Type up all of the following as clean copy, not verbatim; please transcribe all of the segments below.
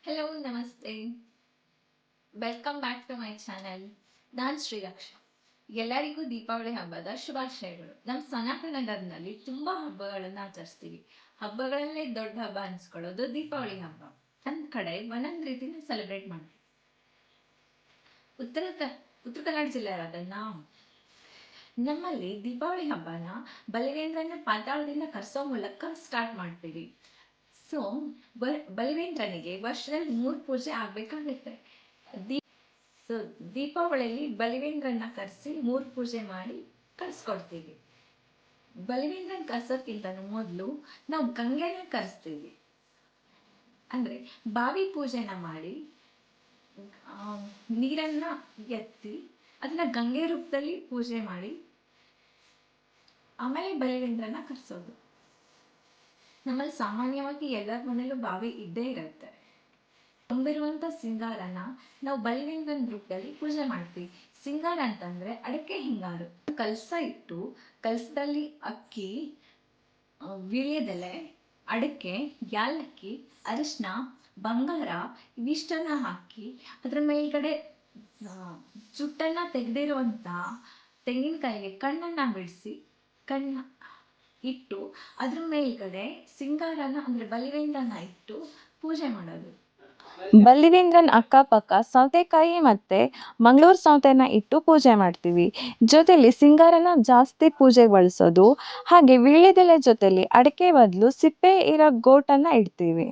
Hello ನಮಸ್ತೆ, welcome back to my channel. ನಾನು ಶ್ರೀರಕ್ಷಾ. ಎಲ್ಲರಿಗೂ ದೀಪಾವಳಿ ಹಬ್ಬದ ಶುಭಾಶಯಗಳು. ನಮ್ಮ ಸನಾತನ ಧರ್ಮದಲ್ಲಿ ತುಂಬಾ ಹಬ್ಬಗಳನ್ನ ಆಚರಿಸ್ತೀವಿ. ಹಬ್ಬಗಳಲ್ಲೇ ದೊಡ್ಡ ಹಬ್ಬ ಅನ್ಸ್ಕೊಳ್ಳೋದು ದೀಪಾವಳಿ ಹಬ್ಬ. ನಮ್ಮ ಕಡೆ ಒಂದೊಂದು ರೀತಿನ ಸೆಲೆಬ್ರೇಟ್ ಮಾಡ್ತೀವಿ. ಉತ್ತರ ಕ ಉತ್ತರ ಕನ್ನಡ ಜಿಲ್ಲೆಯಾದ ನಾವು ನಮ್ಮಲ್ಲಿ ದೀಪಾವಳಿ ಹಬ್ಬನ ಬಲವೇಂದ್ರನ ಪಾತಾಳದಿಂದ ಕರೆಸೋ ಮೂಲಕ ಸ್ಟಾರ್ಟ್ ಮಾಡ್ತೀವಿ. ಸೊ ಬಲವೇಂದ್ರನಿಗೆ ವರ್ಷದಲ್ಲಿ 3 ಪೂಜೆ ಆಗ್ಬೇಕಾಗುತ್ತೆ. ಸೊ ದೀಪಾವಳಿಯಲ್ಲಿ ಬಲವೇಂದ್ರನ ಕರೆಸಿ 3 ಪೂಜೆ ಮಾಡಿ ಕರ್ಸ್ಕೊಡ್ತೀವಿ. ಬಲವೇಂದ್ರನ್ ಕರ್ಸೋಕ್ಕಿಂತ ಮೊದಲು ನಾವು ಗಂಗೆನ ಕರೆಸ್ತೀವಿ. ಅಂದ್ರೆ ಬಾವಿ ಪೂಜೆನ ಮಾಡಿ ನೀರನ್ನ ಎತ್ತಿ ಅದನ್ನ ಗಂಗೆ ರೂಪದಲ್ಲಿ ಪೂಜೆ ಮಾಡಿ ಆಮೇಲೆ ಬಲವೇಂದ್ರನ ಕರ್ಸೋದು. ನಮ್ಮಲ್ಲಿ ಸಾಮಾನ್ಯವಾಗಿ ಎಲ್ಲರ ಮನೇಲೂ ಬಾವಿ ಇದ್ದೇ ಇರುತ್ತೆ. ತುಂಬಿರುವಂತ ಸಿಂಗಾರನ ನಾವು ಬಲವೇಂದ್ರನ ರೂಪದಲ್ಲಿ ಪೂಜೆ ಮಾಡ್ತೀವಿ. ಸಿಂಗಾರ ಅಂತಂದ್ರೆ ಅಡಕೆ ಹಿಂಗಾರು. ಕಲಸ ಇಟ್ಟು ಕಲಸದಲ್ಲಿ ಅಕ್ಕಿ, ವೀಳ್ಯದೆಲೆ, ಅಡಕೆ, ಯಾಲಕ್ಕಿ, ಅರಿಶಿನ, ಬಂಗಾರ ಇವಿಷ್ಟನ್ನ ಹಾಕಿ ಅದ್ರ ಮೇಲ್ಗಡೆ ಜುಟ್ಟನ್ನ ತೆಗೆದಿರುವಂತ ತೆಂಗಿನಕಾಯಿಗೆ ಕಣ್ಣನ್ನ ಬಿಡಿಸಿ ಕಣ್ಣ ಇಟ್ಟು ಅದ್ರ ಮೇಲ್ಗಡೆ ಸಿಂಗಾರನ ಅಂದ್ರೆ ಬಲವೇಂದ್ರನ ಇಟ್ಟು ಪೂಜೆ ಮಾಡೋದು. ಬಲ್ಲಿವೇಂದ್ರನ್ ಅಕ್ಕಪಕ್ಕ ಸೌತೆಕಾಯಿ ಮತ್ತೆ ಮಂಗಳೂರು ಸೌತೆನ ಇಟ್ಟು ಪೂಜೆ ಮಾಡ್ತೀವಿ. ಜೊತೆಲಿ ಸಿಂಗಾರನ ಜಾಸ್ತಿ ಪೂಜೆಗೆ ಬಳಸೋದು. ಹಾಗೆ ವೀಳ್ಯದೆಲೆ ಜೊತೆಲಿ ಅಡಕೆ ಬದಲು ಸಿಪ್ಪೆ ಇರೋ ಗೋಟನ್ನ ಇಡ್ತೀವಿ.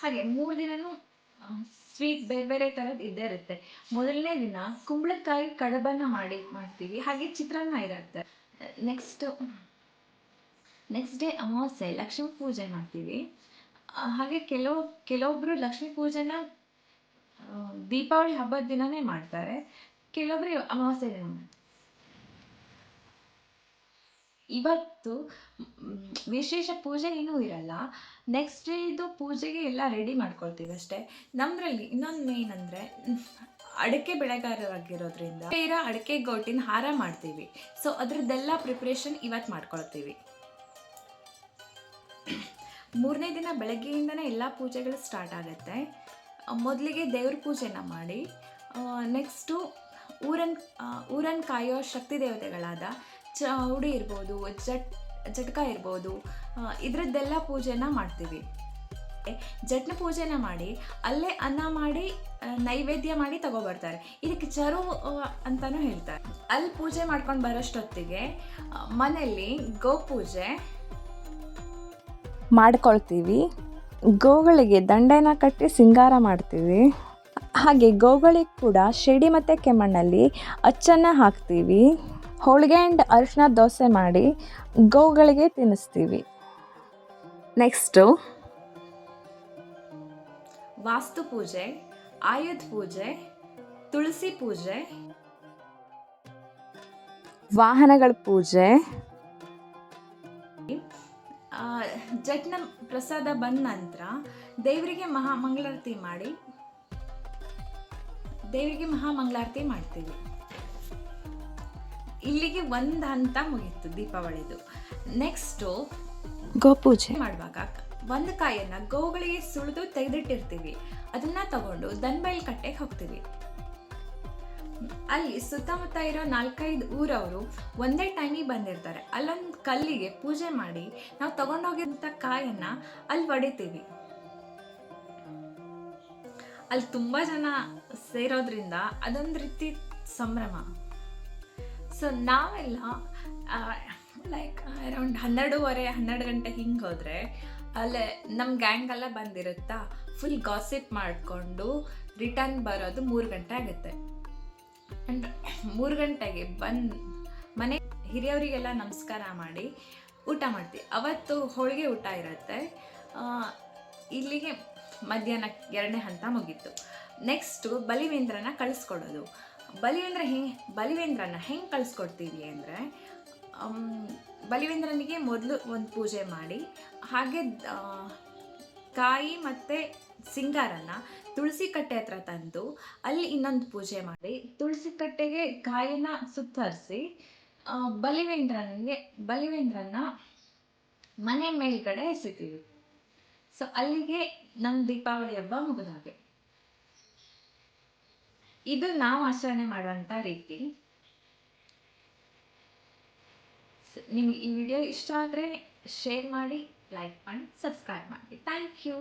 ಹಾಗೆ 3 ದಿನನೂ ಸ್ವೀಟ್ ಬೇರೆ ಬೇರೆ ತರದ್ ಇದ್ದೇ ಇರುತ್ತೆ. ಮೊದಲನೇ ದಿನ ಕುಂಬಳಕಾಯಿ ಕಡಬನ್ನ ಮಾಡ್ತೀವಿ. ಹಾಗೆ ಚಿತ್ರಾನ್ನ ಇರುತ್ತೆ. ನೆಕ್ಸ್ಟ್ ಡೇ ಅಮಾವಾಸ್ಯೆ ಲಕ್ಷ್ಮೀ ಪೂಜೆ ಮಾಡ್ತೀವಿ. ಹಾಗೆ ಕೆಲವೊಬ್ರು ಲಕ್ಷ್ಮೀ ಪೂಜೆನ ದೀಪಾವಳಿ ಹಬ್ಬದ ದಿನನೇ ಮಾಡ್ತಾರೆ, ಕೆಲವೊಬ್ರು ಅಮಾವಾಸ್ಯೆ ದಿನ ಮಾಡ್ತಾರೆ. ಇವತ್ತು ವಿಶೇಷ ಪೂಜೆ ಏನೂ ಇರಲ್ಲ. ನೆಕ್ಸ್ಟ್ ಡೇ ಇದು ಪೂಜೆಗೆ ಎಲ್ಲ ರೆಡಿ ಮಾಡ್ಕೊಳ್ತೀವಿ ಅಷ್ಟೇ. ನಮ್ಮದ್ರಲ್ಲಿ ಇನ್ನೊಂದು ಮೇನ್ ಅಂದರೆ ಅಡಿಕೆ ಬೆಳೆಗಾರರಾಗಿರೋದ್ರಿಂದ ಅಡಿಕೆ ಗೋಟಿನ ಹಾರ ಮಾಡ್ತೀವಿ. ಸೊ ಅದ್ರದ್ದೆಲ್ಲ ಪ್ರಿಪ್ರೇಷನ್ ಇವತ್ತು ಮಾಡ್ಕೊಳ್ತೀವಿ. 3ನೇ ದಿನ ಬೆಳಗ್ಗೆಯಿಂದನೇ ಎಲ್ಲ ಪೂಜೆಗಳು ಸ್ಟಾರ್ಟ್ ಆಗುತ್ತೆ. ಮೊದಲಿಗೆ ದೇವ್ರ ಪೂಜೆನ ಮಾಡಿ ನೆಕ್ಸ್ಟು ಊರನ್ನು ಕಾಯೋ ಶಕ್ತಿ ದೇವತೆಗಳಾದ ಚೌಡಿ ಇರ್ಬೋದು, ಜಟ್ಕ ಇರ್ಬೋದು, ಇದ್ರದ್ದೆಲ್ಲ ಪೂಜೆನ ಮಾಡ್ತೀವಿ. ಜಟ್ನ ಪೂಜೆನ ಮಾಡಿ ಅಲ್ಲೇ ಅನ್ನ ಮಾಡಿ ನೈವೇದ್ಯ ಮಾಡಿ ತಗೊಬರ್ತಾರೆ. ಇದಕ್ಕೆ ಚರು ಅಂತಾನೂ ಹೇಳ್ತಾರೆ. ಅಲ್ಲಿ ಪೂಜೆ ಮಾಡ್ಕೊಂಡು ಬರೋಷ್ಟೊತ್ತಿಗೆ ಮನೆಯಲ್ಲಿ ಗೋಪೂಜೆ ಮಾಡ್ಕೊಳ್ತೀವಿ. ಗೋಗಳಿಗೆ ದಂಡೆನ ಕಟ್ಟಿ ಸಿಂಗಾರ ಮಾಡ್ತೀವಿ. ಹಾಗೆ ಗೋಗಳಿಗೆ ಕೂಡ ಶೇಡಿ ಮತ್ತು ಕೆಮ್ಮಣ್ಣಲ್ಲಿ ಅಚ್ಚನ್ನು ಹಾಕ್ತೀವಿ. ಹೋಳಿಗೆ ಆ್ಯಂಡ್ ಅರಿಶಿನ ದೋಸೆ ಮಾಡಿ ಗೋಗಳಿಗೆ ತಿನ್ನಿಸ್ತೀವಿ. ನೆಕ್ಸ್ಟು ವಾಸ್ತು ಪೂಜೆ, ಆಯುಧ ಪೂಜೆ, ತುಳಸಿ ಪೂಜೆ, ವಾಹನಗಳ ಪೂಜೆ, ಜಟ್ನ ಪ್ರಸಾದ ಬಂದ ನಂತರ ದೇವರಿಗೆ ಮಹಾಮಂಗಳಾರತಿ ಮಾಡ್ತೀವಿ. ಇಲ್ಲಿಗೆ ಒಂದು ಹಂತ ಮುಗೀತು ದೀಪಾವಳಿದು. ನೆಕ್ಸ್ಟು ಗೋಪೂಜೆ ಮಾಡುವಾಗ ಒಂದು ಕಾಯನ್ನ ಗೋಗಳಿಗೆ ಸುಳಿದು ತೆಗೆದಿಟ್ಟಿರ್ತೀವಿ. ಅದನ್ನ ತಗೊಂಡು ದನ್ಬೈಲ್ ಕಟ್ಟೆಗೆ ಹೋಗ್ತೀವಿ. ಅಲ್ಲಿ ಸುತ್ತಮುತ್ತ ಇರೋ 4-5 ಊರವರು ಒಂದೇ ಟೈಮಿಗೆ ಬಂದಿರ್ತಾರೆ. ಅಲ್ಲೊಂದು ಕಲ್ಲಿಗೆ ಪೂಜೆ ಮಾಡಿ ನಾವು ತಗೊಂಡೋಗಿರೋಂಥ ಕಾಯನ್ನ ಅಲ್ಲಿ ಹೊಡಿತೀವಿ. ಅಲ್ಲಿ ತುಂಬ ಜನ ಸೇರೋದ್ರಿಂದ ಅದೊಂದು ರೀತಿ ಸಂಭ್ರಮ. ಸೊ ನಾವೆಲ್ಲ ಲೈಕ್ ಅರೌಂಡ್ 12 ಗಂಟೆ ಹಿಂಗೆ ಹೋದರೆ ಅಲ್ಲೇ ನಮ್ಮ ಗ್ಯಾಂಗೆಲ್ಲ ಬಂದಿರುತ್ತಾ, ಫುಲ್ ಗಾಸಿಪ್ ಮಾಡಿಕೊಂಡು ರಿಟರ್ನ್ ಬರೋದು 3 ಗಂಟೆ ಆಗುತ್ತೆ. ಆ್ಯಂಡ್ 3 ಗಂಟೆಗೆ ಬಂದು ಮನೆ ಹಿರಿಯವರಿಗೆಲ್ಲ ನಮಸ್ಕಾರ ಮಾಡಿ ಊಟ ಮಾಡ್ತೀವಿ. ಅವತ್ತು ಹೋಳಿಗೆ ಊಟ ಇರುತ್ತೆ. ಇಲ್ಲಿಗೆ ಮಧ್ಯಾಹ್ನ 2ನೇ ಹಂತ ಮುಗೀತು. ನೆಕ್ಸ್ಟು ಬಲಿವೇಂದ್ರನ ಕಳಿಸ್ಕೊಡೋದು. ಬಲಿವೇಂದ್ರನ ಹೆಂಗೆ ಕಳಿಸ್ಕೊಡ್ತೀವಿ ಅಂದರೆ, ಬಲಿವೇಂದ್ರನಿಗೆ ಮೊದಲು ಒಂದು ಪೂಜೆ ಮಾಡಿ, ಹಾಗೆ ಕಾಯಿ ಮತ್ತು ಸಿಂಗಾರನ ತುಳಸಿ ಕಟ್ಟೆ ಹತ್ರ ತಂದು ಅಲ್ಲಿ ಇನ್ನೊಂದು ಪೂಜೆ ಮಾಡಿ ತುಳಸಿ ಕಟ್ಟೆಗೆ ಕಾಯಿನ ಸುತ್ತರಿಸಿ ಬಲಿವೇಂದ್ರನ ಮನೆ ಮೇಲ್ಗಡೆ ಎಸಿತೀವಿ. ಸೊ ಅಲ್ಲಿಗೆ ನಮ್ಮ ದೀಪಾವಳಿ ಹಬ್ಬ ಮುಗಿದ ಹಾಗೆ. ಇದು ನಾವು ಆಚರಣೆ ಮಾಡುವಂಥ ರೀತಿ. ನಿಮ್ಗೆ ಈ ವಿಡಿಯೋ ಇಷ್ಟ ಆದರೆ ಶೇರ್ ಮಾಡಿ, ಲೈಕ್ ಮಾಡಿ, ಸಬ್ಸ್ಕ್ರೈಬ್ ಮಾಡಿ. Thank you.